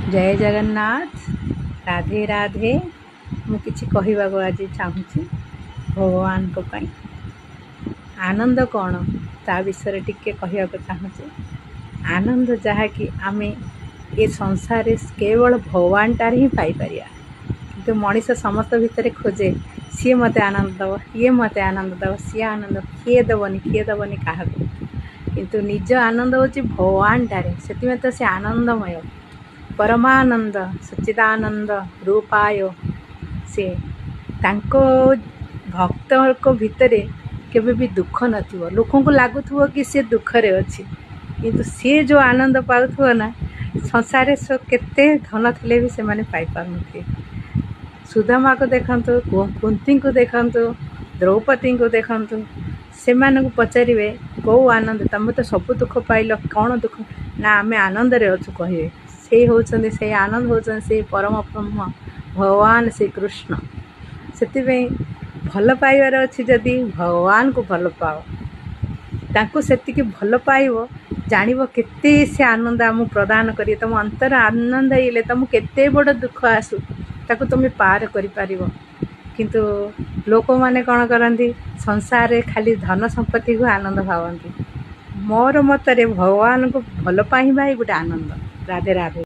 जय जगन्नाथ। राधे राधे। मु किछि कहवाको आज चाहूँगी भगवान को पाई आनंद कौन ता विषय टिके कहवाको चाहूँगी। आनंद जहाँकि आमे ये संसार केवल भगवान टार ही पाई पारिया, किंतु मनीष समस्त भितर खोजे सी मते आनंद दब, ये मते आनंद दब, सी आनंद किए दबनी क्या, किंतु निज आनंद होची भगवान टारे। से तो से आनंदमय परमानंद सच्चिदानंद रूपाय से तांको भक्त को भितरे केबे भी दुख नथिवो। लोकों को लागुथुवो कि से दुखरे अछि, किंतु से जो आनंद पाउथुवो ना संसार से केते धन थिले भी से माने पाई पारनथि। सुदामा को देखंतु, कुंती को देखंतु, द्रौपदी को देखंतु, से मानक पचारिवे को आनंद तमे तो सब दुख पाइल, कौन दुख ना आमे आनंद रे अछु कहिवे। से होचंदी से आनंद होचंदी से परम ब्रह्म भगवान श्री कृष्ण। से भल पाइबार अच्छी, जदि भगवान को भल पाओ तांको सेतिके भल पाइबो, जानिबो केते से आनंद आमु प्रदान करिए। तुम अंतर आनंद आइले तुम केते बड़ दुख आसु ताको तुम पार करि पारिबो। किंतु लोक माने कौन करंती, संसार रे खाली धन संपत्ति को आनंद भावंती। मोर मतरे भगवान को भल पाइबा ही गोटे आनंद। राधे राधे।